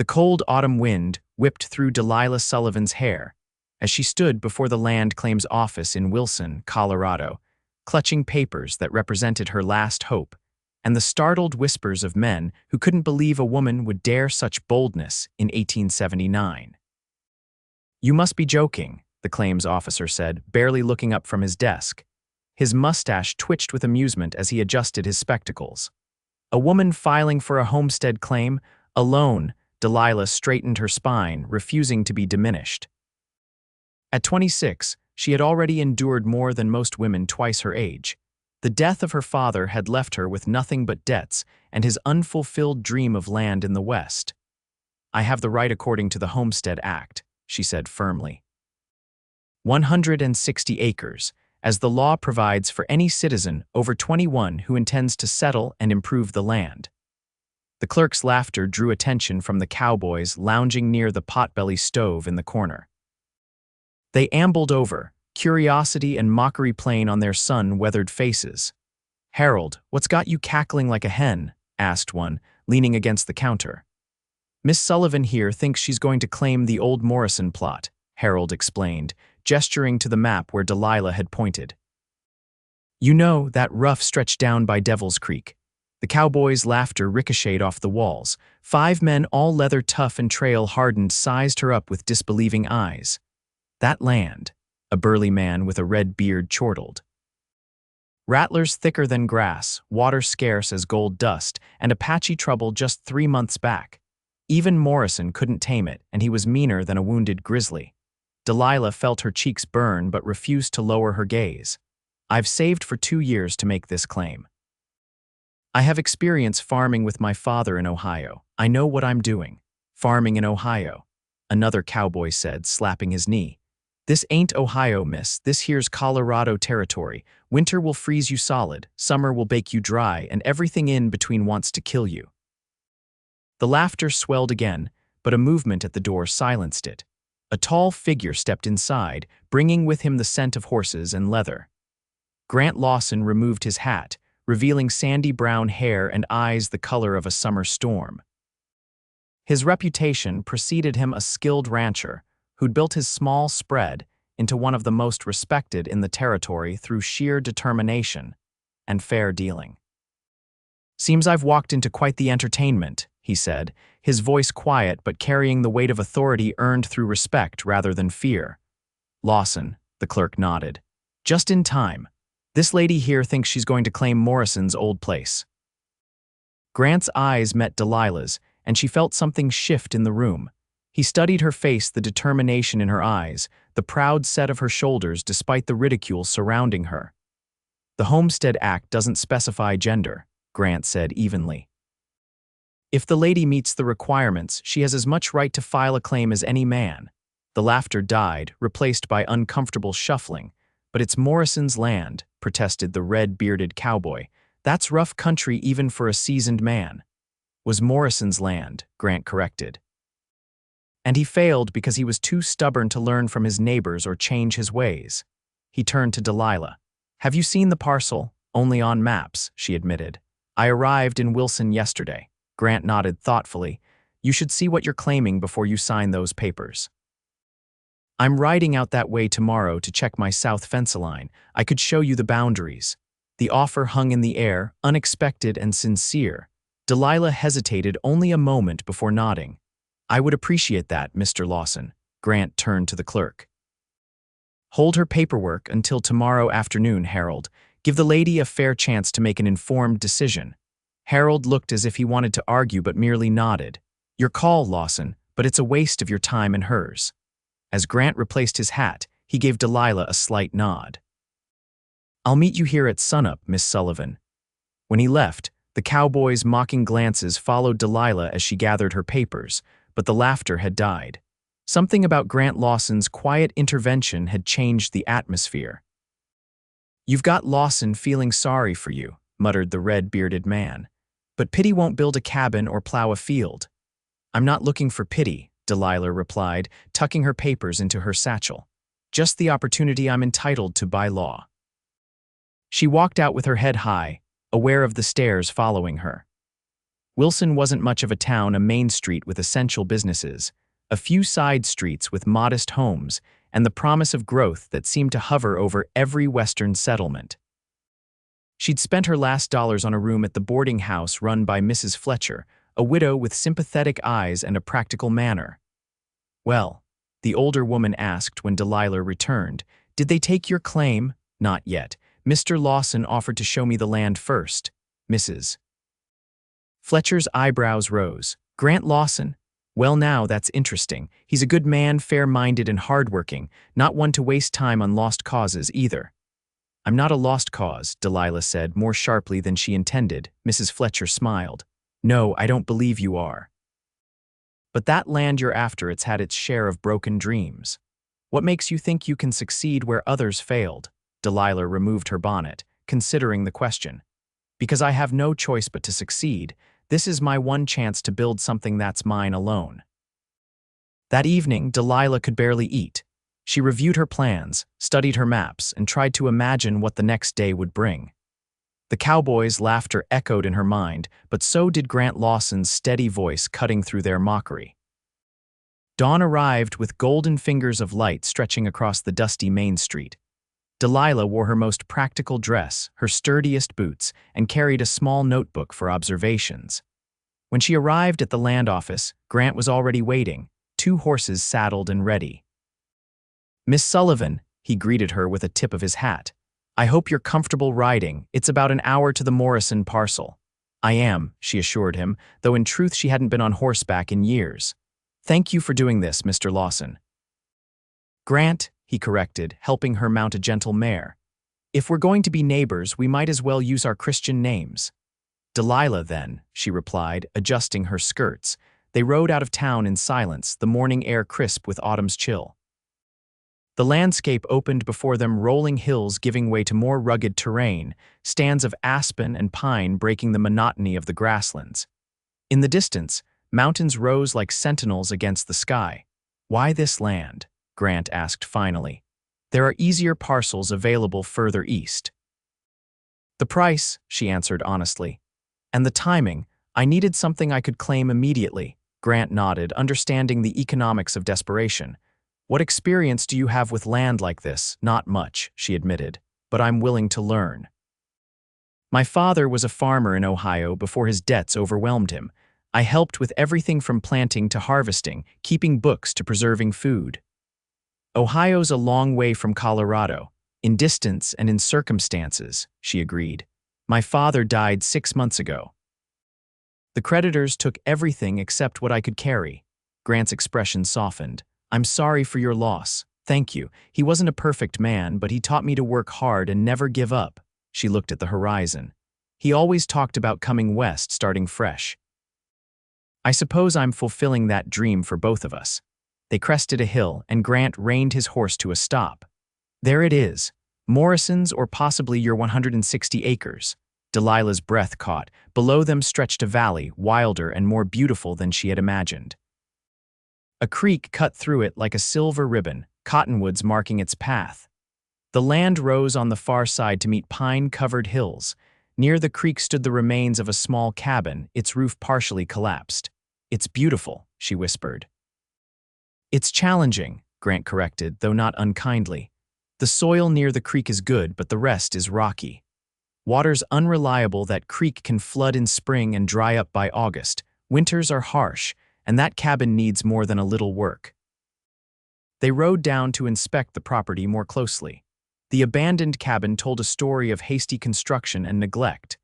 The cold autumn wind whipped through Delilah Sullivan's hair as she stood before the land claims office in Wilson, Colorado, clutching papers that represented her last hope, and the startled whispers of men who couldn't believe a woman would dare such boldness in 1879. "You must be joking," the claims officer said, barely looking up from his desk. His mustache twitched with amusement as he adjusted his spectacles. "A woman filing for a homestead claim? Alone?" Delilah straightened her spine, refusing to be diminished. At 26, she had already endured more than most women twice her age. The death of her father had left her with nothing but debts and his unfulfilled dream of land in the West. "I have the right according to the Homestead Act," she said firmly. 160 acres, as the law provides for any citizen over 21 who intends to settle and improve the land. The clerk's laughter drew attention from the cowboys lounging near the potbelly stove in the corner. They ambled over, curiosity and mockery playing on their sun-weathered faces. "Harold, what's got you cackling like a hen?" asked one, leaning against the counter. "Miss Sullivan here thinks she's going to claim the old Morrison plot," Harold explained, gesturing to the map where Delilah had pointed. "You know, that rough stretch down by Devil's Creek." The cowboys' laughter ricocheted off the walls. 5 men, all leather tough and trail-hardened, sized her up with disbelieving eyes. "That land," a burly man with a red beard chortled. "Rattlers thicker than grass, water scarce as gold dust, and Apache trouble just 3 months back. Even Morrison couldn't tame it, and he was meaner than a wounded grizzly." Delilah felt her cheeks burn but refused to lower her gaze. "I've saved for 2 years to make this claim. I have experience farming with my father in Ohio. I know what I'm doing." "Farming in Ohio," another cowboy said, slapping his knee. "This ain't Ohio, miss. This here's Colorado territory. Winter will freeze you solid, summer will bake you dry, and everything in between wants to kill you." The laughter swelled again, but a movement at the door silenced it. A tall figure stepped inside, bringing with him the scent of horses and leather. Grant Lawson removed his hat, revealing sandy brown hair and eyes the color of a summer storm. His reputation preceded him, a skilled rancher who'd built his small spread into one of the most respected in the territory through sheer determination and fair dealing. "Seems I've walked into quite the entertainment," he said, his voice quiet but carrying the weight of authority earned through respect rather than fear. "Lawson," the clerk nodded. "Just in time. This lady here thinks she's going to claim Morrison's old place." Grant's eyes met Delilah's, and she felt something shift in the room. He studied her face, the determination in her eyes, the proud set of her shoulders despite the ridicule surrounding her. "The Homestead Act doesn't specify gender," Grant said evenly. "If the lady meets the requirements, she has as much right to file a claim as any man." The laughter died, replaced by uncomfortable shuffling. "But it's Morrison's land," protested the red-bearded cowboy. "That's rough country even for a seasoned man." "Was Morrison's land," Grant corrected. "And he failed because he was too stubborn to learn from his neighbors or change his ways." He turned to Delilah. "Have you seen the parcel?" "Only on maps," she admitted. "I arrived in Wilson yesterday." Grant nodded thoughtfully. "You should see what you're claiming before you sign those papers." "I'm riding out that way tomorrow to check my south fence line. I could show you the boundaries." The offer hung in the air, unexpected and sincere. Delilah hesitated only a moment before nodding. "I would appreciate that, Mr. Lawson." Grant turned to the clerk. "Hold her paperwork until tomorrow afternoon, Harold. Give the lady a fair chance to make an informed decision." Harold looked as if he wanted to argue but merely nodded. "Your call, Lawson, but it's a waste of your time and hers." As Grant replaced his hat, he gave Delilah a slight nod. "I'll meet you here at sunup, Miss Sullivan." When he left, the cowboys' mocking glances followed Delilah as she gathered her papers, but the laughter had died. Something about Grant Lawson's quiet intervention had changed the atmosphere. "You've got Lawson feeling sorry for you," muttered the red-bearded man. "But pity won't build a cabin or plow a field." "I'm not looking for pity," Delilah replied, tucking her papers into her satchel. "Just the opportunity I'm entitled to by law." She walked out with her head high, aware of the stares following her. Wilson wasn't much of a town, a main street with essential businesses, a few side streets with modest homes, and the promise of growth that seemed to hover over every Western settlement. She'd spent her last dollars on a room at the boarding house run by Mrs. Fletcher, a widow with sympathetic eyes and a practical manner. "Well," the older woman asked when Delilah returned, "did they take your claim?" "Not yet. Mr. Lawson offered to show me the land first." Mrs. Fletcher's eyebrows rose. "Grant Lawson? Well now, that's interesting. He's a good man, fair-minded and hardworking, not one to waste time on lost causes either." "I'm not a lost cause," Delilah said, more sharply than she intended. Mrs. Fletcher smiled. "No, I don't believe you are. But that land you're after, it's had its share of broken dreams. What makes you think you can succeed where others failed?" Delilah removed her bonnet, considering the question. "Because I have no choice but to succeed. This is my one chance to build something that's mine alone." That evening, Delilah could barely eat. She reviewed her plans, studied her maps, and tried to imagine what the next day would bring. The Cowboys' laughter echoed in her mind, but so did Grant Lawson's steady voice cutting through their mockery. Dawn arrived with golden fingers of light stretching across the dusty Main Street. Delilah wore her most practical dress, her sturdiest boots, and carried a small notebook for observations. When she arrived at the land office, Grant was already waiting, 2 horses saddled and ready. "Miss Sullivan," he greeted her with a tip of his hat. "I hope you're comfortable riding. It's about an hour to the Morrison parcel." "I am," she assured him, though in truth she hadn't been on horseback in years. "Thank you for doing this, Mr. Lawson." "Grant," he corrected, helping her mount a gentle mare. "If we're going to be neighbors, we might as well use our Christian names." "Delilah, then," she replied, adjusting her skirts. They rode out of town in silence, the morning air crisp with autumn's chill. The landscape opened before them, rolling hills giving way to more rugged terrain, stands of aspen and pine breaking the monotony of the grasslands. In the distance, mountains rose like sentinels against the sky. "Why this land?" Grant asked finally. "There are easier parcels available further east." "The price," she answered honestly. "And the timing. I needed something I could claim immediately." Grant nodded, understanding the economics of desperation. "What experience do you have with land like this?" "Not much," she admitted, "but I'm willing to learn. My father was a farmer in Ohio before his debts overwhelmed him. I helped with everything from planting to harvesting, keeping books to preserving food. Ohio's a long way from Colorado, in distance and in circumstances," she agreed. "My father died 6 months ago. The creditors took everything except what I could carry." Grant's expression softened. "I'm sorry for your loss. Thank you. He wasn't a perfect man, but he taught me to work hard and never give up." She looked at the horizon. "He always talked about coming west, starting fresh. I suppose I'm fulfilling that dream for both of us." They crested a hill, and Grant reined his horse to a stop. "There it is. Morrison's, or possibly your 160 acres. Delilah's breath caught. Below them stretched a valley, wilder and more beautiful than she had imagined. A creek cut through it like a silver ribbon, cottonwoods marking its path. The land rose on the far side to meet pine-covered hills. Near the creek stood the remains of a small cabin, its roof partially collapsed. "It's beautiful," she whispered. "It's challenging," Grant corrected, though not unkindly. "The soil near the creek is good, but the rest is rocky. Water's unreliable. That creek can flood in spring and dry up by August. Winters are harsh, and that cabin needs more than a little work." They rode down to inspect the property more closely. The abandoned cabin told a story of hasty construction and neglect.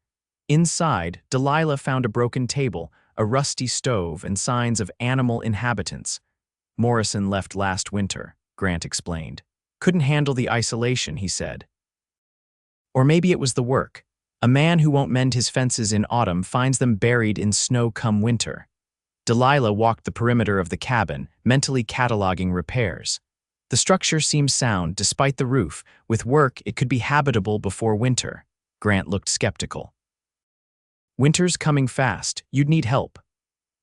Inside, Delilah found a broken table, a rusty stove, and signs of animal inhabitants. "Morrison left last winter," Grant explained. "Couldn't handle the isolation," he said. "Or maybe it was the work. A man who won't mend his fences in autumn finds them buried in snow come winter." Delilah walked the perimeter of the cabin, mentally cataloging repairs. The structure seemed sound, despite the roof. With work, it could be habitable before winter. Grant looked skeptical. "Winter's coming fast. You'd need help."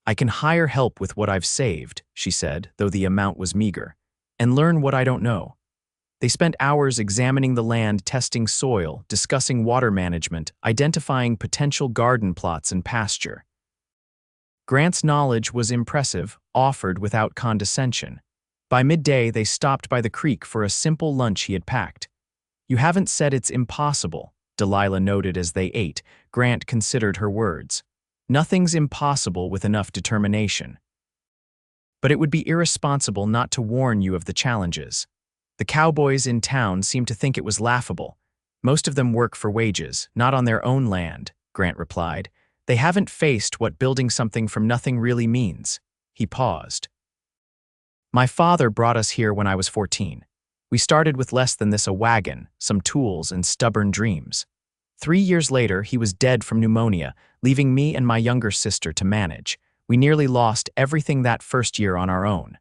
"I can hire help with what I've saved," she said, though the amount was meager, "and learn what I don't know." They spent hours examining the land, testing soil, discussing water management, identifying potential garden plots and pasture. Grant's knowledge was impressive, offered without condescension. By midday, they stopped by the creek for a simple lunch he had packed. "You haven't said it's impossible," Delilah noted as they ate. Grant considered her words. "Nothing's impossible with enough determination. But it would be irresponsible not to warn you of the challenges. The cowboys in town seem to think it was laughable. Most of them work for wages, not on their own land," Grant replied. "They haven't faced what building something from nothing really means." He paused. "My father brought us here when I was 14. We started with less than this: a wagon, some tools, and stubborn dreams. 3 years later, he was dead from pneumonia, leaving me and my younger sister to manage. We nearly lost everything that first year on our own."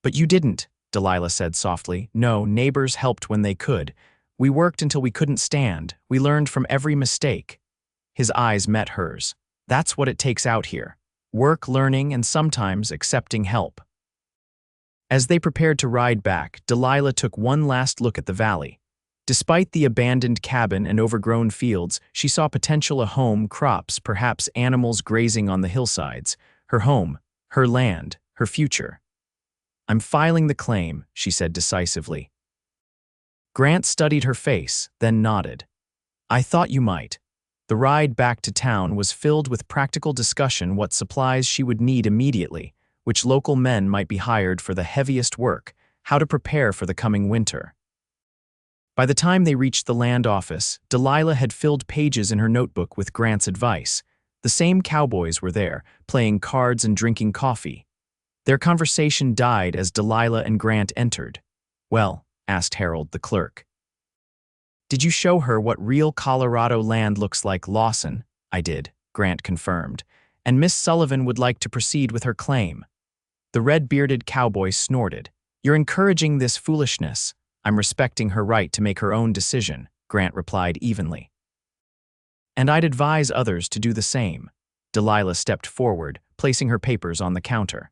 "But you didn't," Delilah said softly. "No, neighbors helped when they could. We worked until we couldn't stand. We learned from every mistake." His eyes met hers. "That's what it takes out here. Work, learning, and sometimes accepting help." As they prepared to ride back, Delilah took one last look at the valley. Despite the abandoned cabin and overgrown fields, she saw potential: a home, crops, perhaps animals grazing on the hillsides. Her home, her land, her future. "I'm filing the claim," she said decisively. Grant studied her face, then nodded. "I thought you might." The ride back to town was filled with practical discussion: what supplies she would need immediately, which local men might be hired for the heaviest work, how to prepare for the coming winter. By the time they reached the land office, Delilah had filled pages in her notebook with Grant's advice. The same cowboys were there, playing cards and drinking coffee. Their conversation died as Delilah and Grant entered. "Well," asked Harold, the clerk, "did you show her what real Colorado land looks like?" "Lawson." "I did," Grant confirmed. "And Miss Sullivan would like to proceed with her claim." The red-bearded cowboy snorted. "You're encouraging this foolishness." "I'm respecting her right to make her own decision," Grant replied evenly. "And I'd advise others to do the same." Delilah stepped forward, placing her papers on the counter.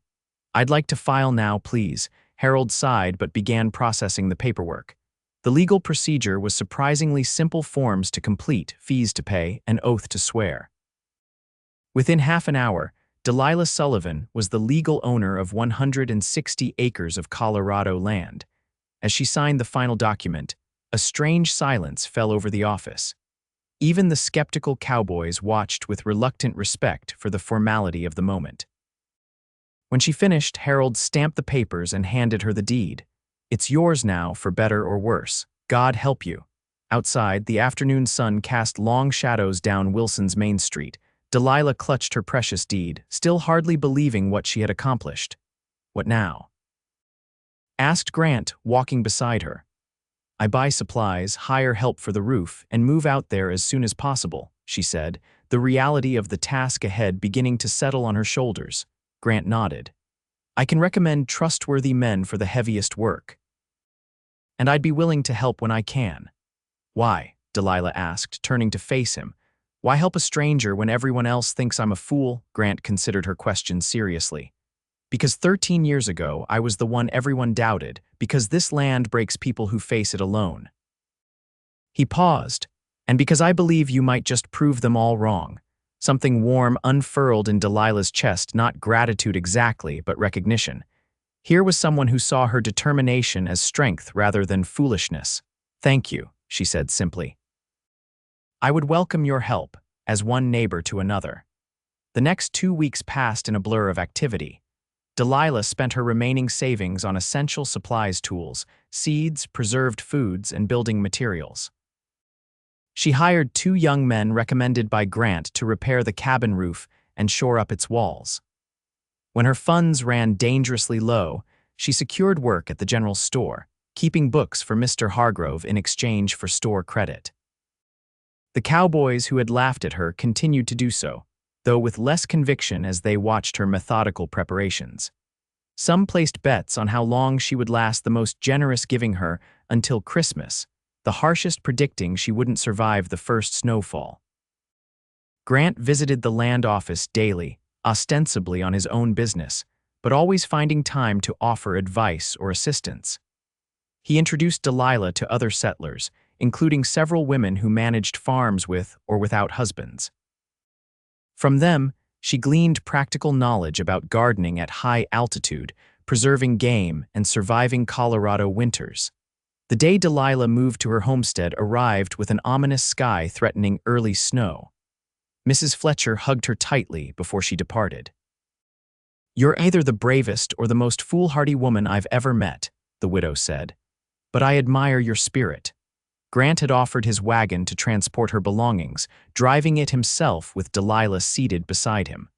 "I'd like to file now, please." Harold sighed but began processing the paperwork. The legal procedure was surprisingly simple: forms to complete, fees to pay, an oath to swear. Within half an hour, Delilah Sullivan was the legal owner of 160 acres of Colorado land. As she signed the final document, a strange silence fell over the office. Even the skeptical cowboys watched with reluctant respect for the formality of the moment. When she finished, Harold stamped the papers and handed her the deed. "It's yours now, for better or worse. God help you." Outside, the afternoon sun cast long shadows down Wilson's Main Street. Delilah clutched her precious deed, still hardly believing what she had accomplished. "What now?" asked Grant, walking beside her. "I buy supplies, hire help for the roof, and move out there as soon as possible," she said, the reality of the task ahead beginning to settle on her shoulders. Grant nodded. "I can recommend trustworthy men for the heaviest work. And I'd be willing to help when I can." "Why?" Delilah asked, turning to face him. "Why help a stranger when everyone else thinks I'm a fool?" Grant considered her question seriously. "Because 13 years ago, I was the one everyone doubted, because this land breaks people who face it alone." He paused. "And because I believe you might just prove them all wrong." Something warm unfurled in Delilah's chest, not gratitude exactly, but recognition. Here was someone who saw her determination as strength rather than foolishness. "Thank you," she said simply. "I would welcome your help, as one neighbor to another." The next 2 weeks passed in a blur of activity. Delilah spent her remaining savings on essential supplies: tools, seeds, preserved foods, and building materials. She hired 2 young men recommended by Grant to repair the cabin roof and shore up its walls. When her funds ran dangerously low, she secured work at the general store, keeping books for Mr. Hargrove in exchange for store credit. The cowboys who had laughed at her continued to do so, though with less conviction as they watched her methodical preparations. Some placed bets on how long she would last, the most generous giving her until Christmas, the harshest predicting she wouldn't survive the first snowfall. Grant visited the land office daily, ostensibly on his own business, but always finding time to offer advice or assistance. He introduced Delilah to other settlers, including several women who managed farms with or without husbands. From them, She gleaned practical knowledge about gardening at high altitude, preserving game, and surviving Colorado winters. The day Delilah moved to her homestead arrived with an ominous sky threatening early snow. Mrs. Fletcher hugged her tightly before she departed. "You're either the bravest or the most foolhardy woman I've ever met," the widow said. "But I admire your spirit." Grant had offered his wagon to transport her belongings, driving it himself with Delilah seated beside him.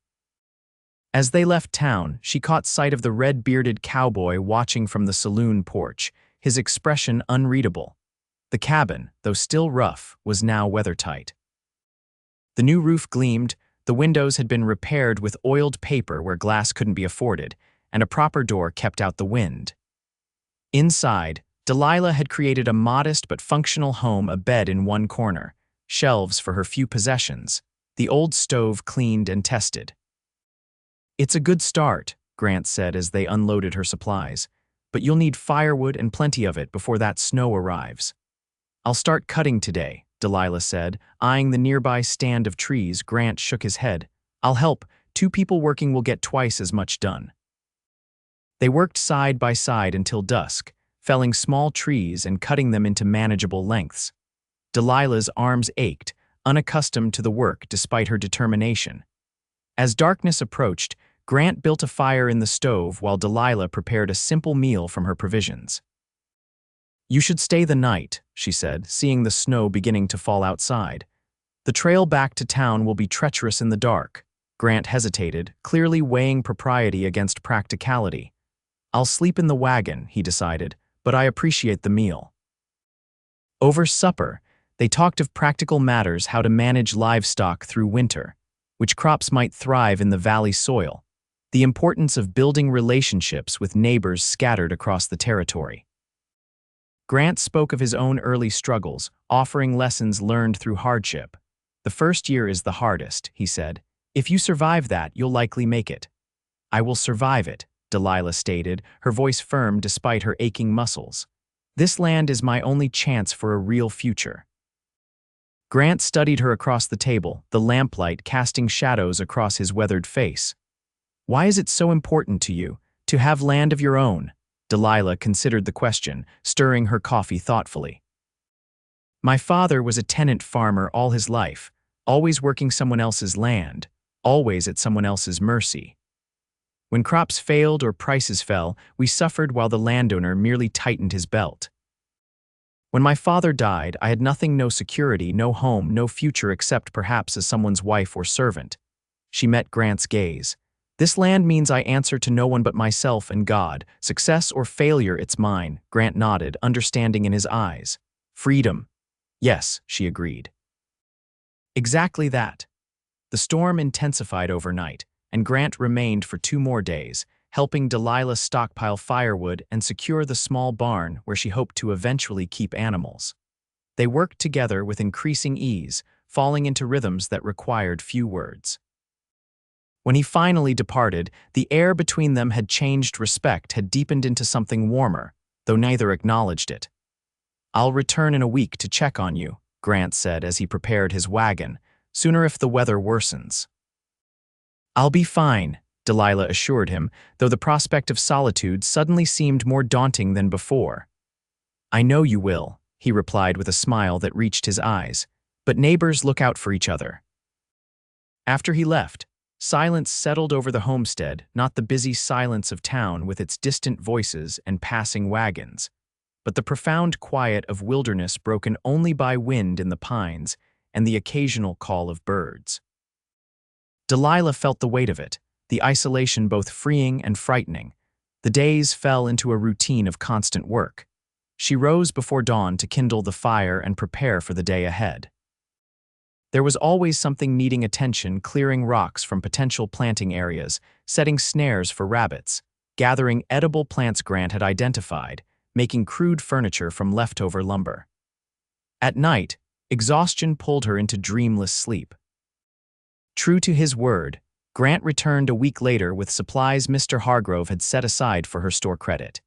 As they left town, she caught sight of the red-bearded cowboy watching from the saloon porch, his expression unreadable. The cabin, though still rough, was now weathertight. The new roof gleamed, the windows had been repaired with oiled paper where glass couldn't be afforded, and a proper door kept out the wind. Inside, Delilah had created a modest but functional home, a bed in one corner, shelves for her few possessions, the old stove cleaned and tested. "It's a good start," Grant said as they unloaded her supplies, "but you'll need firewood and plenty of it before that snow arrives." "I'll start cutting today," Delilah said, eyeing the nearby stand of trees. Grant shook his head. "I'll help. 2 people working will get twice as much done." They worked side by side until dusk, felling small trees and cutting them into manageable lengths. Delilah's arms ached, unaccustomed to the work despite her determination. As darkness approached, Grant built a fire in the stove while Delilah prepared a simple meal from her provisions. "You should stay the night," she said, seeing the snow beginning to fall outside. "The trail back to town will be treacherous in the dark." Grant hesitated, clearly weighing propriety against practicality. "I'll sleep in the wagon," he decided, "but I appreciate the meal." Over supper, they talked of practical matters: how to manage livestock through winter, which crops might thrive in the valley soil, the importance of building relationships with neighbors scattered across the territory. Grant spoke of his own early struggles, offering lessons learned through hardship. "The first year is the hardest," he said. "If you survive that, you'll likely make it." "I will survive it," Delilah stated, her voice firm despite her aching muscles. "This land is my only chance for a real future." Grant studied her across the table, the lamplight casting shadows across his weathered face. "Why is it so important to you, to have land of your own?" Delilah considered the question, stirring her coffee thoughtfully. "My father was a tenant farmer all his life, always working someone else's land, always at someone else's mercy. When crops failed or prices fell, we suffered while the landowner merely tightened his belt. When my father died, I had nothing, no security, no home, no future except perhaps as someone's wife or servant." She met Grant's gaze. "This land means I answer to no one but myself and God. Success or failure, it's mine." Grant nodded, understanding in his eyes. "Freedom." "Yes," she agreed. "Exactly that." The storm intensified overnight, and Grant remained for 2 more days, helping Delilah stockpile firewood and secure the small barn where she hoped to eventually keep animals. They worked together with increasing ease, falling into rhythms that required few words. When he finally departed, the air between them had changed. Respect had deepened into something warmer, though neither acknowledged it. "I'll return in a week to check on you," Grant said as he prepared his wagon, "sooner if the weather worsens." "I'll be fine," Delilah assured him, though the prospect of solitude suddenly seemed more daunting than before. "I know you will," he replied with a smile that reached his eyes, "but neighbors look out for each other." After he left, silence settled over the homestead, not the busy silence of town with its distant voices and passing wagons, but the profound quiet of wilderness broken only by wind in the pines and the occasional call of birds. Delilah felt the weight of it, the isolation both freeing and frightening. The days fell into a routine of constant work. She rose before dawn to kindle the fire and prepare for the day ahead. There was always something needing attention: clearing rocks from potential planting areas, setting snares for rabbits, gathering edible plants Grant had identified, making crude furniture from leftover lumber. At night, exhaustion pulled her into dreamless sleep. True to his word, Grant returned a week later with supplies Mr. Hargrove had set aside for her store credit.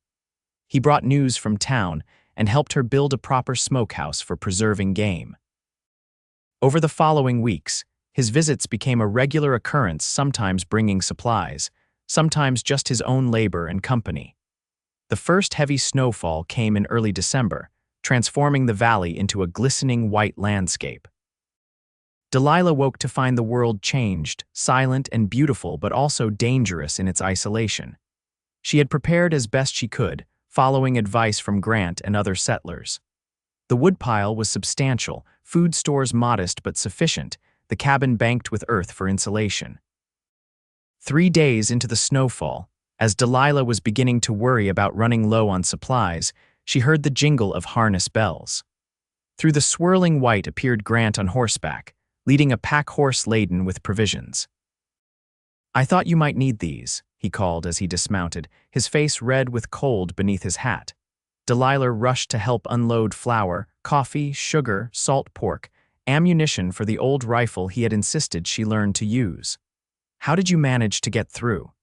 He brought news from town and helped her build a proper smokehouse for preserving game. Over the following weeks, His visits became a regular occurrence, sometimes bringing supplies, sometimes just his own labor and company. The first heavy snowfall came in early December, transforming the valley into a glistening white landscape. Delilah woke to find the world changed, silent and beautiful but also dangerous in its isolation. She had prepared as best she could, following advice from Grant and other settlers. The woodpile was substantial, food stores modest but sufficient, the cabin banked with earth for insulation. 3 days into the snowfall, as Delilah was beginning to worry about running low on supplies, she heard the jingle of harness bells. Through the swirling white appeared Grant on horseback, leading a pack horse laden with provisions. "I thought you might need these," he called as he dismounted, his face red with cold beneath his hat. Delilah rushed to help unload flour, coffee, sugar, salt pork, ammunition for the old rifle he had insisted she learn to use. "How did you manage to get through?"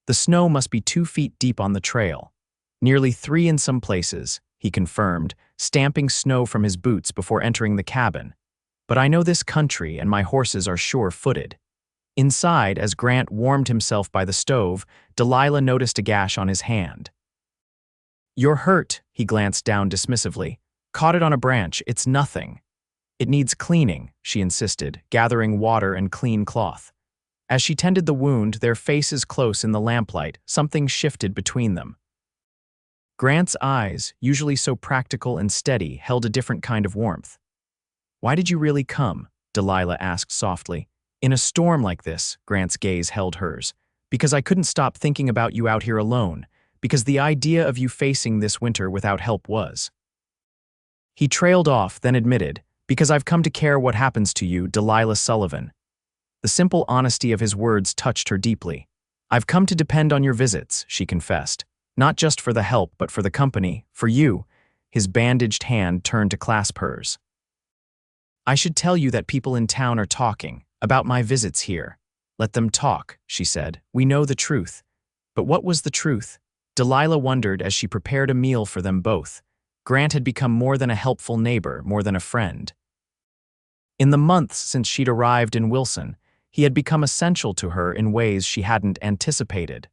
"The snow must be 2 feet deep on the trail. Nearly 3 in some places," he confirmed, stamping snow from his boots before entering the cabin. "But I know this country and my horses are sure-footed." Inside, as Grant warmed himself by the stove, Delilah noticed a gash on his hand. "You're hurt," he glanced down dismissively. "Caught it on a branch, it's nothing." "It needs cleaning," she insisted, gathering water and clean cloth. As she tended the wound, their faces close in the lamplight, something shifted between them. Grant's eyes, usually so practical and steady, held a different kind of warmth. "Why did you really come?" Delilah asked softly. "In a storm like this," Grant's gaze held hers. "Because I couldn't stop thinking about you out here alone, because the idea of you facing this winter without help was." He trailed off, then admitted, "Because I've come to care what happens to you, Delilah Sullivan." The simple honesty of his words touched her deeply. "I've come to depend on your visits," she confessed. "Not just for the help, but for the company, for you." His bandaged hand turned to clasp hers. "I should tell you that people in town are talking about my visits here." "Let them talk," she said. "We know the truth." But what was the truth? Delilah wondered as she prepared a meal for them both. Grant had become more than a helpful neighbor, more than a friend. In the months since she'd arrived in Wilson, he had become essential to her in ways she hadn't anticipated.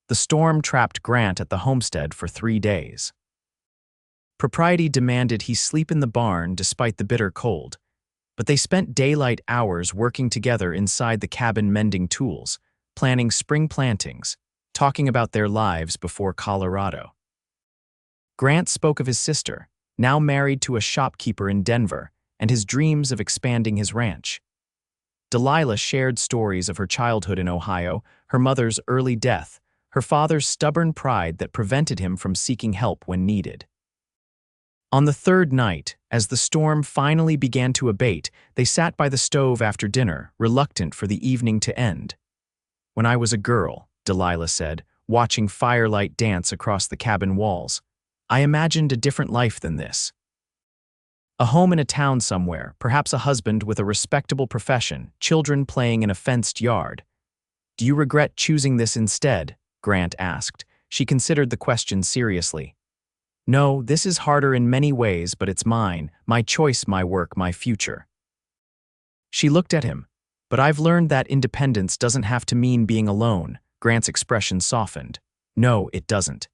The storm trapped Grant at the homestead for 3 days. Propriety demanded he sleep in the barn despite the bitter cold, but they spent daylight hours working together inside the cabin mending tools, planning spring plantings, talking about their lives before Colorado. Grant spoke of his sister, now married to a shopkeeper in Denver, and his dreams of expanding his ranch. Delilah shared stories of her childhood in Ohio, her mother's early death, her father's stubborn pride that prevented him from seeking help when needed. On the 3rd night, as the storm finally began to abate, they sat by the stove after dinner, reluctant for the evening to end. "When I was a girl," Delilah said, watching firelight dance across the cabin walls, "I imagined a different life than this. A home in a town somewhere, perhaps a husband with a respectable profession, children playing in a fenced yard." "Do you regret choosing this instead?" Grant asked. She considered the question seriously. "No, this is harder in many ways, but it's mine, my choice, my work, my future." She looked at him. "But I've learned that independence doesn't have to mean being alone." Grant's expression softened. "No, it doesn't."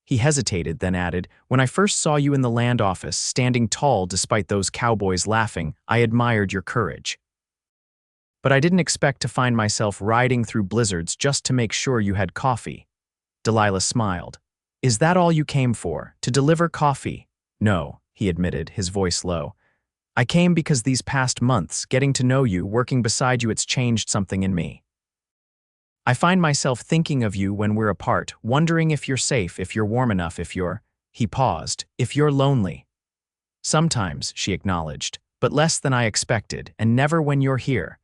He hesitated, then added, "When I first saw you in the land office, standing tall despite those cowboys laughing, I admired your courage. But I didn't expect to find myself riding through blizzards just to make sure you had coffee." Delilah smiled. "Is that all you came for, to deliver coffee?" "No," he admitted, his voice low. "I came because these past months, getting to know you, working beside you, it's changed something in me. I find myself thinking of you when we're apart, wondering if you're safe, if you're warm enough, if you're—" He paused. "If you're lonely." "Sometimes," she acknowledged, "but less than I expected, and never when you're here."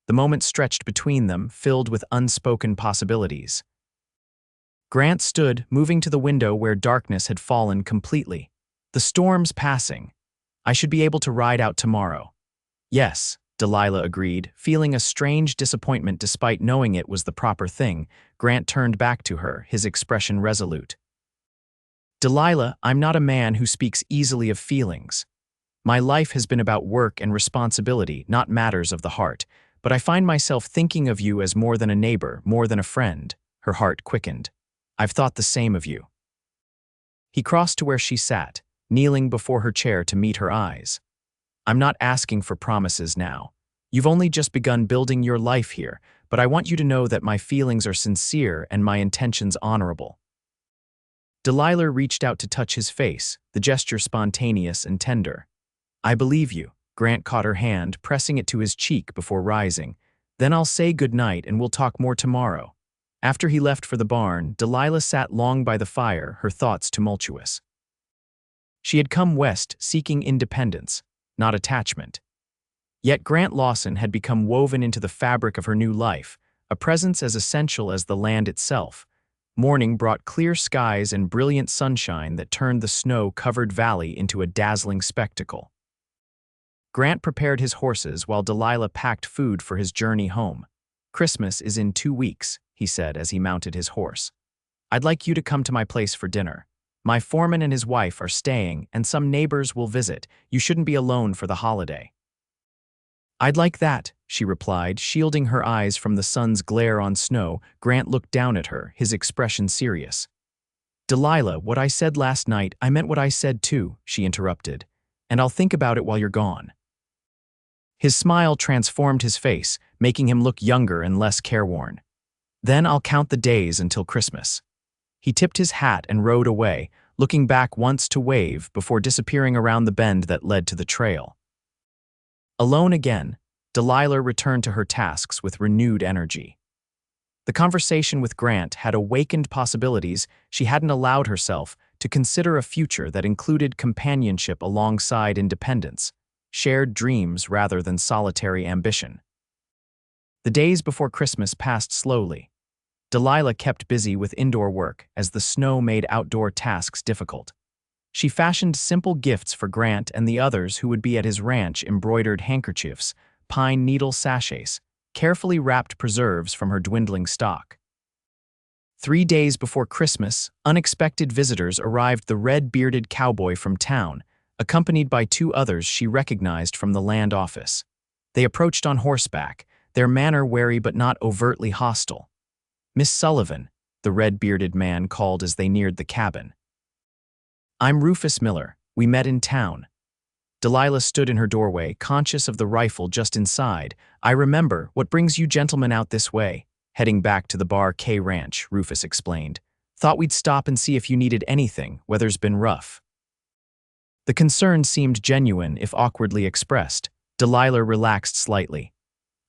The moment stretched between them, filled with unspoken possibilities. Grant stood, moving to the window where darkness had fallen completely. "The storm's passing. I should be able to ride out tomorrow." "Yes," Delilah agreed, feeling a strange disappointment despite knowing it was the proper thing. Grant turned back to her, his expression resolute. "Delilah, I'm not a man who speaks easily of feelings. My life has been about work and responsibility, not matters of the heart, but I find myself thinking of you as more than a neighbor, more than a friend." Her heart quickened. "I've thought the same of you." He crossed to where she sat, kneeling before her chair to meet her eyes. "I'm not asking for promises now. You've only just begun building your life here, but I want you to know that my feelings are sincere and my intentions honorable." Delilah reached out to touch his face, the gesture spontaneous and tender. "I believe you." Grant caught her hand, pressing it to his cheek before rising. "Then I'll say good night and we'll talk more tomorrow." After he left for the barn, Delilah sat long by the fire, her thoughts tumultuous. She had come west seeking independence, not attachment. Yet Grant Lawson had become woven into the fabric of her new life, a presence as essential as the land itself. Morning brought clear skies and brilliant sunshine that turned the snow-covered valley into a dazzling spectacle. Grant prepared his horses while Delilah packed food for his journey home. "Christmas is in 2 weeks," he said as he mounted his horse. "I'd like you to come to my place for dinner. My foreman and his wife are staying, and some neighbors will visit. You shouldn't be alone for the holiday." "I'd like that," she replied, shielding her eyes from the sun's glare on snow. Grant looked down at her, his expression serious. "Delilah, what I said last night, I meant what I said too," she interrupted. "And I'll think about it while you're gone." His smile transformed his face, making him look younger and less careworn. "Then I'll count the days until Christmas." He tipped his hat and rode away, looking back once to wave before disappearing around the bend that led to the trail. Alone again, Delilah returned to her tasks with renewed energy. The conversation with Grant had awakened possibilities she hadn't allowed herself to consider, a future that included companionship alongside independence, shared dreams rather than solitary ambition. The days before Christmas passed slowly. Delilah kept busy with indoor work as the snow made outdoor tasks difficult. She fashioned simple gifts for Grant and the others who would be at his ranch: embroidered handkerchiefs, pine needle sachets, carefully wrapped preserves from her dwindling stock. 3 days before Christmas, unexpected visitors arrived: the red-bearded cowboy from town, accompanied by 2 others she recognized from the land office. They approached on horseback, their manner wary but not overtly hostile. "Miss Sullivan," the red-bearded man called as they neared the cabin. "I'm Rufus Miller. We met in town." Delilah stood in her doorway, conscious of the rifle just inside. "I remember. What brings you gentlemen out this way?" "Heading back to the Bar K Ranch," Rufus explained. "Thought we'd stop and see if you needed anything. Weather's been rough." The concern seemed genuine, if awkwardly expressed. Delilah relaxed slightly.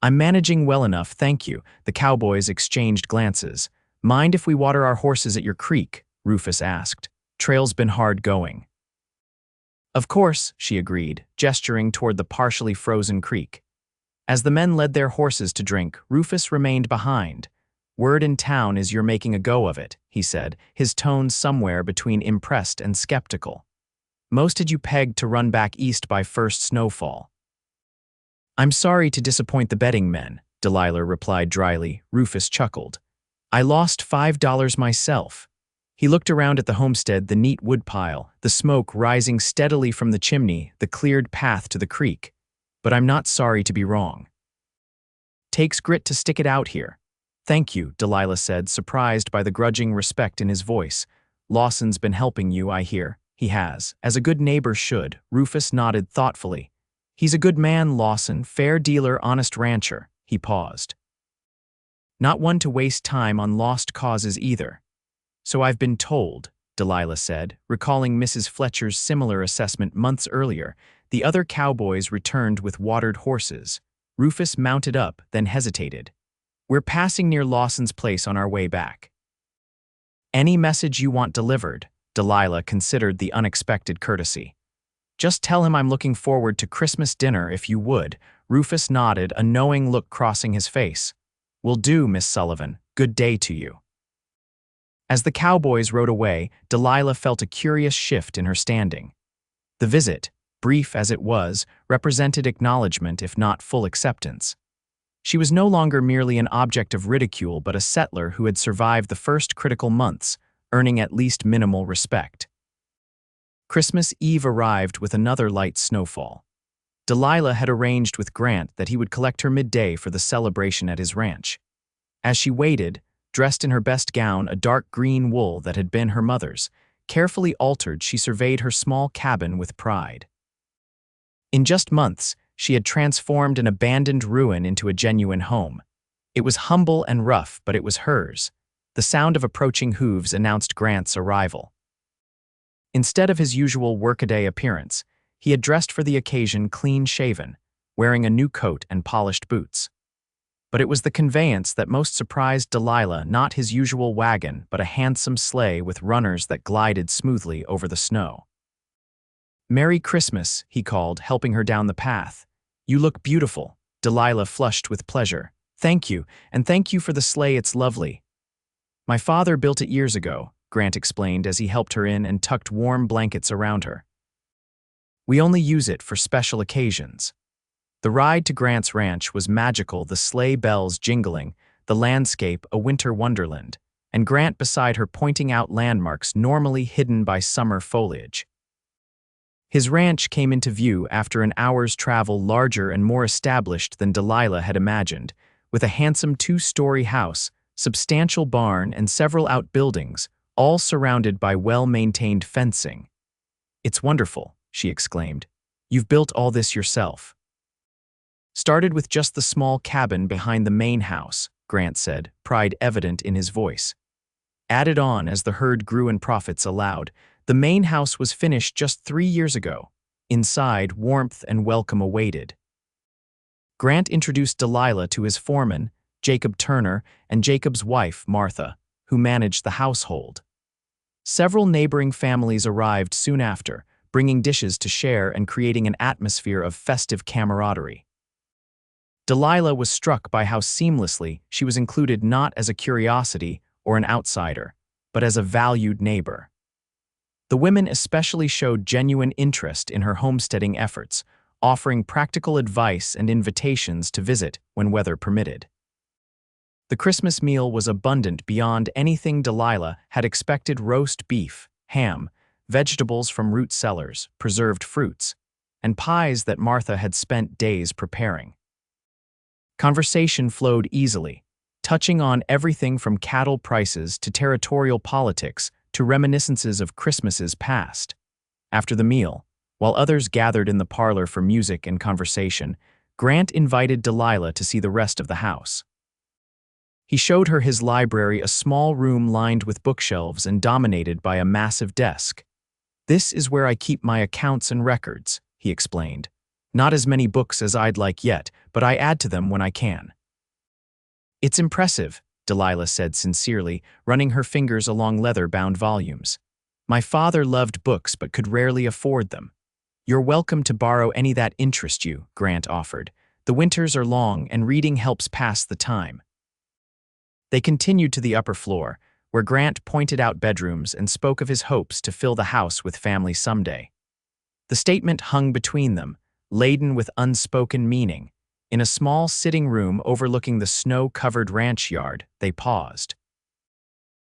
"I'm managing well enough, thank you." The cowboys exchanged glances. "Mind if we water our horses at your creek?" Rufus asked. "Trail's been hard going." "Of course," she agreed, gesturing toward the partially frozen creek. As the men led their horses to drink, Rufus remained behind. "Word in town is you're making a go of it," he said, his tone somewhere between impressed and skeptical. "Most had you pegged to run back east by first snowfall." "I'm sorry to disappoint the betting men," Delilah replied dryly. Rufus chuckled. "I lost $5 myself." He looked around at the homestead, the neat woodpile, the smoke rising steadily from the chimney, the cleared path to the creek. "But I'm not sorry to be wrong. Takes grit to stick it out here." "Thank you," Delilah said, surprised by the grudging respect in his voice. "Lawson's been helping you, I hear." "He has, as a good neighbor should." Rufus nodded thoughtfully. "He's a good man, Lawson, fair dealer, honest rancher." He paused. "Not one to waste time on lost causes either." "So I've been told," Delilah said, recalling Mrs. Fletcher's similar assessment months earlier. The other cowboys returned with watered horses. Rufus mounted up, then hesitated. "We're passing near Lawson's place on our way back." "Any message you want delivered?" Delilah considered the unexpected courtesy. "Just tell him I'm looking forward to Christmas dinner if you would." Rufus nodded, a knowing look crossing his face. "Will do, Miss Sullivan. Good day to you." As the cowboys rode away, Delilah felt a curious shift in her standing. The visit, brief as it was, represented acknowledgement if not full acceptance. She was no longer merely an object of ridicule but a settler who had survived the first critical months, earning at least minimal respect. Christmas Eve arrived with another light snowfall. Delilah had arranged with Grant that he would collect her midday for the celebration at his ranch. As she waited, dressed in her best gown, a dark green wool that had been her mother's, carefully altered, she surveyed her small cabin with pride. In just months, she had transformed an abandoned ruin into a genuine home. It was humble and rough, but it was hers. The sound of approaching hooves announced Grant's arrival. Instead of his usual workaday appearance, he had dressed for the occasion clean-shaven, wearing a new coat and polished boots. But it was the conveyance that most surprised Delilah, not his usual wagon, but a handsome sleigh with runners that glided smoothly over the snow. "Merry Christmas," he called, helping her down the path. "You look beautiful." Delilah flushed with pleasure. "Thank you, and thank you for the sleigh, it's lovely." "My father built it years ago," Grant explained as he helped her in and tucked warm blankets around her. "We only use it for special occasions." The ride to Grant's ranch was magical, the sleigh bells jingling, the landscape a winter wonderland, and Grant beside her pointing out landmarks normally hidden by summer foliage. His ranch came into view after an hour's travel, larger and more established than Delilah had imagined, with a handsome two-story house, substantial barn, and several outbuildings, all surrounded by well-maintained fencing. "It's wonderful," she exclaimed. "You've built all this yourself." "Started with just the small cabin behind the main house," Grant said, pride evident in his voice. "Added on as the herd grew and profits allowed. The main house was finished just 3 years ago. Inside, warmth and welcome awaited." Grant introduced Delilah to his foreman, Jacob Turner, and Jacob's wife, Martha, who managed the household. Several neighboring families arrived soon after, bringing dishes to share and creating an atmosphere of festive camaraderie. Delilah was struck by how seamlessly she was included, not as a curiosity or an outsider, but as a valued neighbor. The women especially showed genuine interest in her homesteading efforts, offering practical advice and invitations to visit when weather permitted. The Christmas meal was abundant beyond anything Delilah had expected: roast beef, ham, vegetables from root cellars, preserved fruits, and pies that Martha had spent days preparing. Conversation flowed easily, touching on everything from cattle prices to territorial politics to reminiscences of Christmases past. After the meal, while others gathered in the parlor for music and conversation, Grant invited Delilah to see the rest of the house. He showed her his library, a small room lined with bookshelves and dominated by a massive desk. "This is where I keep my accounts and records," he explained. "Not as many books as I'd like yet, but I add to them when I can." "It's impressive," Delilah said sincerely, running her fingers along leather-bound volumes. "My father loved books but could rarely afford them." "You're welcome to borrow any that interest you," Grant offered. "The winters are long and reading helps pass the time." They continued to the upper floor, where Grant pointed out bedrooms and spoke of his hopes to fill the house with family someday. The statement hung between them, laden with unspoken meaning. In a small sitting room overlooking the snow-covered ranch yard, they paused.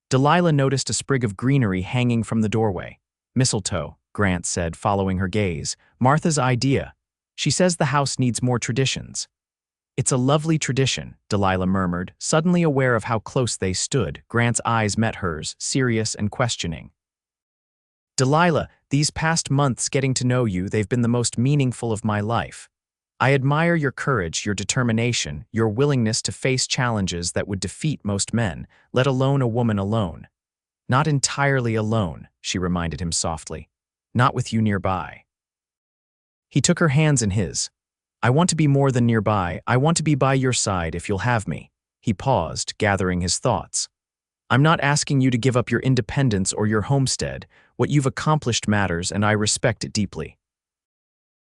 Delilah noticed a sprig of greenery hanging from the doorway. "Mistletoe," Grant said, following her gaze. "Martha's idea. She says the house needs more traditions." "It's a lovely tradition," Delilah murmured, suddenly aware of how close they stood. Grant's eyes met hers, serious and questioning. "Delilah, these past months getting to know you, they've been the most meaningful of my life. I admire your courage, your determination, your willingness to face challenges that would defeat most men, let alone a woman alone." "Not entirely alone," she reminded him softly. "Not with you nearby." He took her hands in his. "I want to be more than nearby. I want to be by your side if you'll have me." He paused, gathering his thoughts. "I'm not asking you to give up your independence or your homestead. What you've accomplished matters, and I respect it deeply.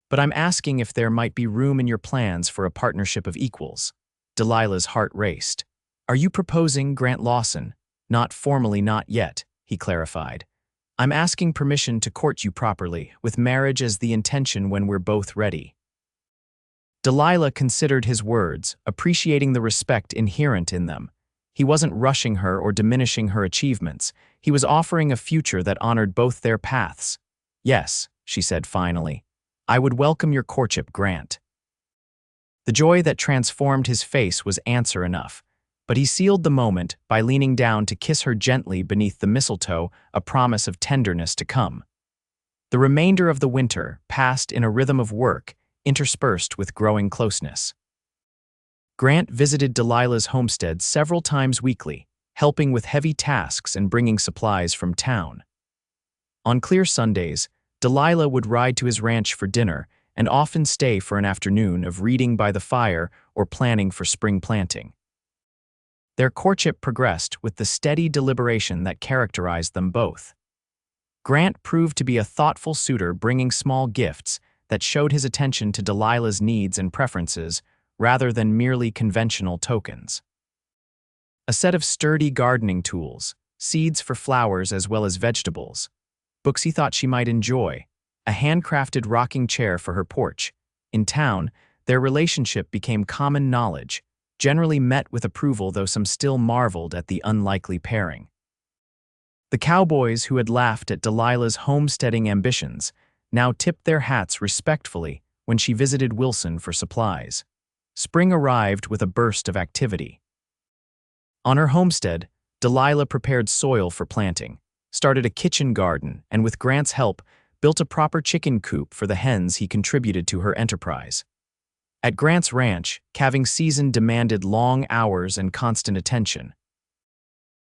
But I'm asking if there might be room in your plans for a partnership of equals." Delilah's heart raced. "Are you proposing Grant Lawson?" "Not formally, not yet," he clarified. "I'm asking permission to court you properly, with marriage as the intention when we're both ready." Delilah considered his words, appreciating the respect inherent in them. He wasn't rushing her or diminishing her achievements. He was offering a future that honored both their paths. Yes, she said finally. I would welcome your courtship, Grant. The joy that transformed his face was answer enough, but he sealed the moment by leaning down to kiss her gently beneath the mistletoe, a promise of tenderness to come. The remainder of the winter passed in a rhythm of work, interspersed with growing closeness. Grant visited Delilah's homestead several times weekly, helping with heavy tasks and bringing supplies from town. On clear Sundays, Delilah would ride to his ranch for dinner and often stay for an afternoon of reading by the fire or planning for spring planting. Their courtship progressed with the steady deliberation that characterized them both. Grant proved to be a thoughtful suitor, bringing small gifts that showed his attention to Delilah's needs and preferences rather than merely conventional tokens. A set of sturdy gardening tools, seeds for flowers as well as vegetables, books he thought she might enjoy, a handcrafted rocking chair for her porch. In town, their relationship became common knowledge, generally met with approval, though some still marveled at the unlikely pairing. The Cowboys, who had laughed at Delilah's homesteading ambitions, now tipped their hats respectfully when she visited Wilson for supplies. Spring arrived with a burst of activity. On her homestead, Delilah prepared soil for planting, started a kitchen garden, and with Grant's help, built a proper chicken coop for the hens he contributed to her enterprise. At Grant's ranch, calving season demanded long hours and constant attention.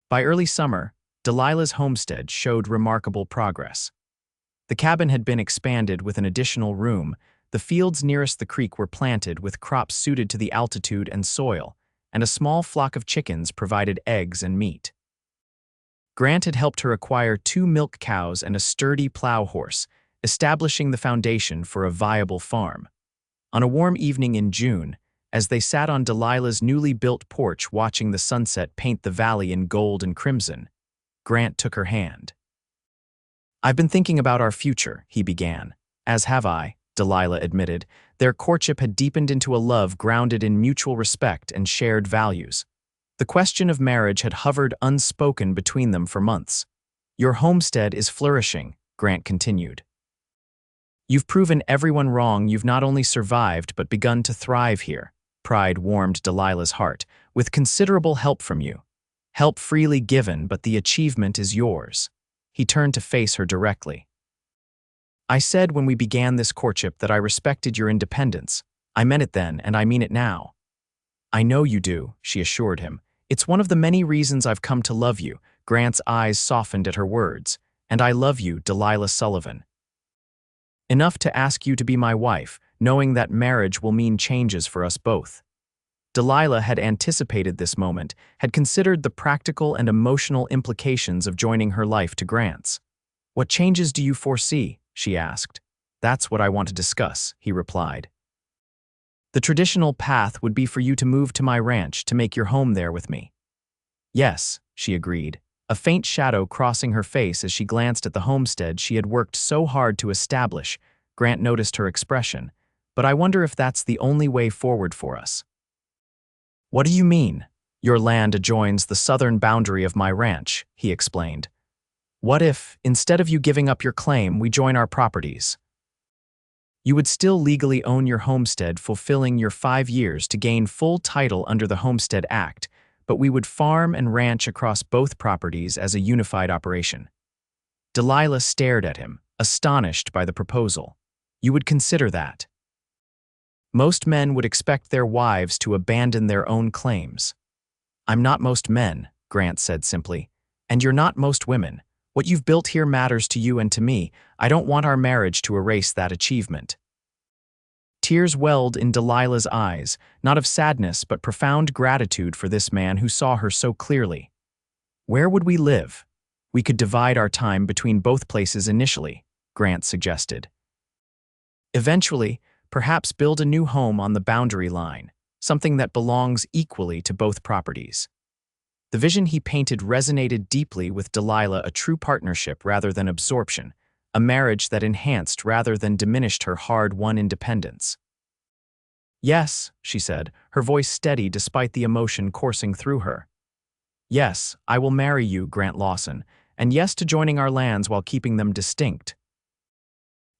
By early summer, Delilah's homestead showed remarkable progress. The cabin had been expanded with an additional room, the fields nearest the creek were planted with crops suited to the altitude and soil, and a small flock of chickens provided eggs and meat. Grant had helped her acquire 2 milk cows and a sturdy plow horse, establishing the foundation for a viable farm. On a warm evening in June, as they sat on Delilah's newly built porch watching the sunset paint the valley in gold and crimson, Grant took her hand. "I've been thinking about our future," he began. "As have I," Delilah admitted. Their courtship had deepened into a love grounded in mutual respect and shared values. The question of marriage had hovered unspoken between them for months. "Your homestead is flourishing," Grant continued. "You've proven everyone wrong. You've not only survived but begun to thrive here." Pride warmed Delilah's heart. "With considerable help from you. Help freely given, but the achievement is yours." He turned to face her directly. "I said when we began this courtship that I respected your independence. I meant it then, and I mean it now." "I know you do," she assured him. "It's one of the many reasons I've come to love you." Grant's eyes softened at her words. "And I love you, Delilah Sullivan. Enough to ask you to be my wife, knowing that marriage will mean changes for us both." Delilah had anticipated this moment, had considered the practical and emotional implications of joining her life to Grant's. "What changes do you foresee?" she asked. "That's what I want to discuss," he replied. "The traditional path would be for you to move to my ranch to make your home there with me." "Yes," she agreed, a faint shadow crossing her face as she glanced at the homestead she had worked so hard to establish. Grant noticed her expression. "But I wonder if that's the only way forward for us." "What do you mean?" "Your land adjoins the southern boundary of my ranch," he explained. "What if, instead of you giving up your claim, we join our properties? You would still legally own your homestead, fulfilling your 5 years to gain full title under the Homestead Act, but we would farm and ranch across both properties as a unified operation." Delilah stared at him, astonished by the proposal. "You would consider that?" "Most men would expect their wives to abandon their own claims." "I'm not most men," Grant said simply. "And you're not most women. What you've built here matters to you and to me. I don't want our marriage to erase that achievement." Tears welled in Delilah's eyes, not of sadness but profound gratitude for this man who saw her so clearly. "Where would we live?" "We could divide our time between both places initially," Grant suggested. "Eventually, perhaps build a new home on the boundary line, something that belongs equally to both properties." The vision he painted resonated deeply with Delilah, a true partnership rather than absorption, a marriage that enhanced rather than diminished her hard-won independence. "Yes," she said, her voice steady despite the emotion coursing through her. "Yes, I will marry you, Grant Lawson, and yes to joining our lands while keeping them distinct."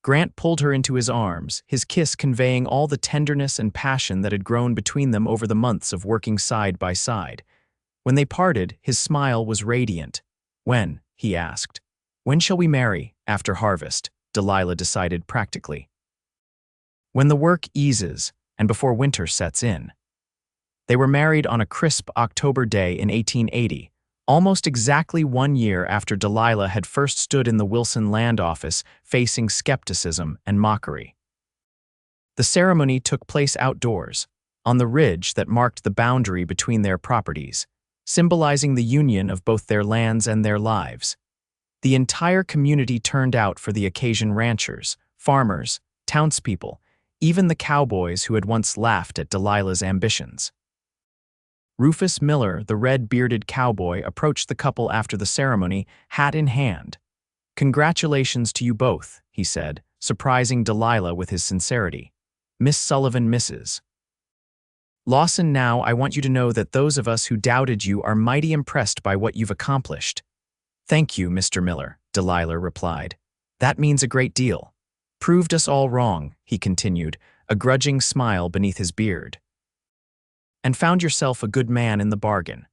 Grant pulled her into his arms, his kiss conveying all the tenderness and passion that had grown between them over the months of working side by side. When they parted, his smile was radiant. "When?" he asked. "When shall we marry?" "After harvest," Delilah decided practically. "When the work eases, and before winter sets in." They were married on a crisp October day in 1880, almost exactly 1 year after Delilah had first stood in the Wilson land office facing skepticism and mockery. The ceremony took place outdoors, on the ridge that marked the boundary between their properties, symbolizing the union of both their lands and their lives. The entire community turned out for the occasion: ranchers, farmers, townspeople, even the cowboys who had once laughed at Delilah's ambitions. Rufus Miller, the red-bearded cowboy, approached the couple after the ceremony, hat in hand. "Congratulations to you both," he said, surprising Delilah with his sincerity. "Miss Sullivan, Mrs. Lawson, now I want you to know that those of us who doubted you are mighty impressed by what you've accomplished." "Thank you, Mr. Miller," Delilah replied. "That means a great deal." "Proved us all wrong," he continued, a grudging smile beneath his beard. "And found yourself a good man in the bargain."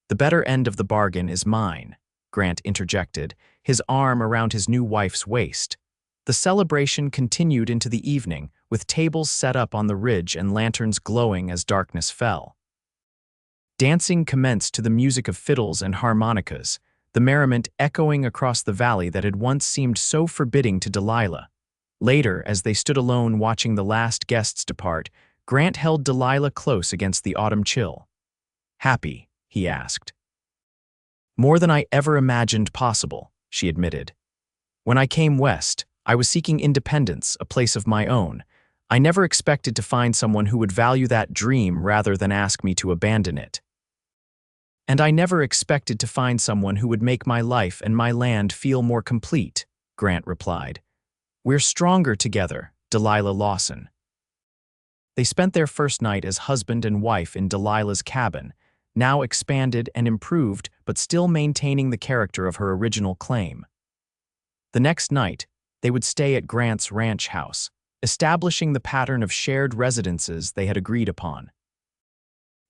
"The better end of the bargain is mine," Grant interjected, his arm around his new wife's waist. The celebration continued into the evening, with tables set up on the ridge and lanterns glowing as darkness fell. Dancing commenced to the music of fiddles and harmonicas, the merriment echoing across the valley that had once seemed so forbidding to Delilah. Later, as they stood alone watching the last guests depart, Grant held Delilah close against the autumn chill. "Happy?" he asked. "More than I ever imagined possible," she admitted. "When I came west, I was seeking independence, a place of my own. I never expected to find someone who would value that dream rather than ask me to abandon it. And I never expected to find someone who would make my life and my land feel more complete," Grant replied. "We're stronger together, Delilah Lawson." They spent their first night as husband and wife in Delilah's cabin, now expanded and improved but still maintaining the character of her original claim. The next night, they would stay at Grant's ranch house, establishing the pattern of shared residences they had agreed upon.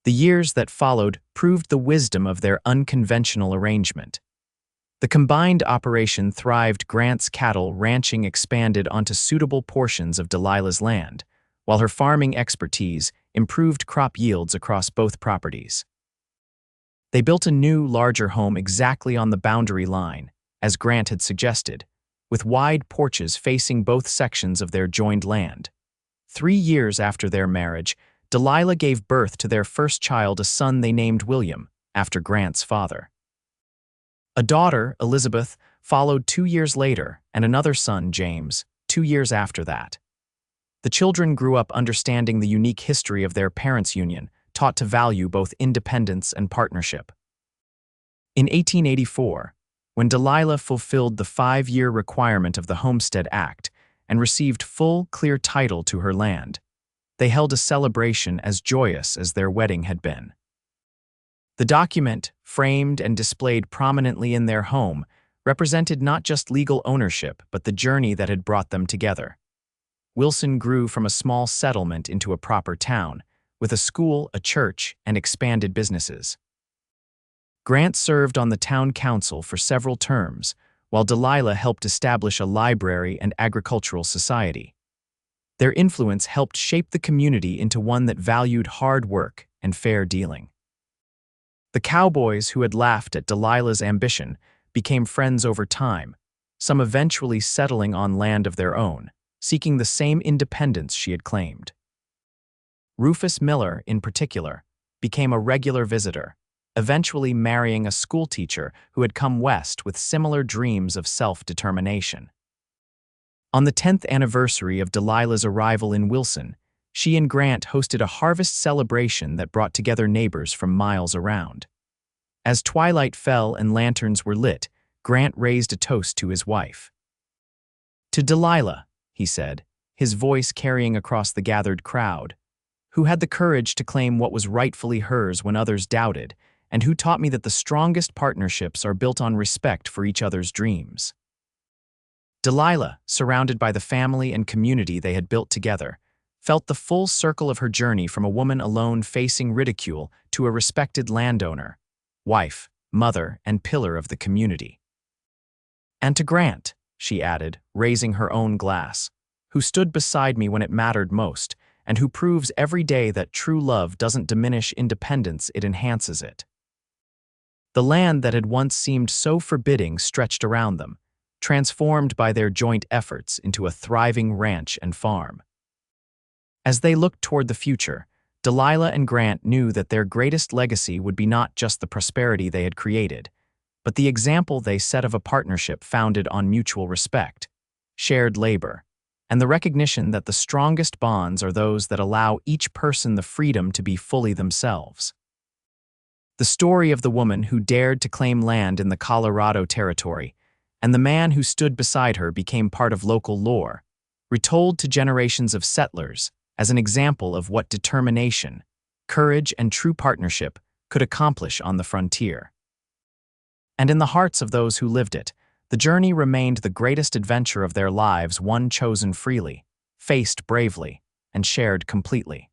The years that followed proved the wisdom of their unconventional arrangement. The combined operation thrived. Grant's cattle ranching expanded onto suitable portions of Delilah's land, while her farming expertise improved crop yields across both properties. They built a new, larger home exactly on the boundary line, as Grant had suggested, with wide porches facing both sections of their joined land. 3 years after their marriage, Delilah gave birth to their first child, a son they named William, after Grant's father. A daughter, Elizabeth, followed 2 years later, and another son, James, 2 years after that. The children grew up understanding the unique history of their parents' union, taught to value both independence and partnership. In 1884, when Delilah fulfilled the 5-year requirement of the Homestead Act and received full, clear title to her land, they held a celebration as joyous as their wedding had been. The document, framed and displayed prominently in their home, represented not just legal ownership but the journey that had brought them together. Wilson grew from a small settlement into a proper town, with a school, a church, and expanded businesses. Grant served on the town council for several terms, while Delilah helped establish a library and agricultural society. Their influence helped shape the community into one that valued hard work and fair dealing. The Cowboys, who had laughed at Delilah's ambition, became friends over time, some eventually settling on land of their own, seeking the same independence she had claimed. Rufus Miller, in particular, became a regular visitor, eventually marrying a schoolteacher who had come west with similar dreams of self-determination. On the 10th anniversary of Delilah's arrival in Wilson, she and Grant hosted a harvest celebration that brought together neighbors from miles around. As twilight fell and lanterns were lit, Grant raised a toast to his wife. "To Delilah," he said, his voice carrying across the gathered crowd, "who had the courage to claim what was rightfully hers when others doubted, and who taught me that the strongest partnerships are built on respect for each other's dreams." Delilah, surrounded by the family and community they had built together, felt the full circle of her journey from a woman alone facing ridicule to a respected landowner, wife, mother, and pillar of the community. And to Grant, she added, raising her own glass, who stood beside me when it mattered most, and who proves every day that true love doesn't diminish independence, it enhances it. The land that had once seemed so forbidding stretched around them, transformed by their joint efforts into a thriving ranch and farm. As they looked toward the future, Delilah and Grant knew that their greatest legacy would be not just the prosperity they had created, but the example they set of a partnership founded on mutual respect, shared labor, and the recognition that the strongest bonds are those that allow each person the freedom to be fully themselves. The story of the woman who dared to claim land in the Colorado Territory and the man who stood beside her became part of local lore, retold to generations of settlers as an example of what determination, courage, and true partnership could accomplish on the frontier. And in the hearts of those who lived it, the journey remained the greatest adventure of their lives, one chosen freely, faced bravely, and shared completely.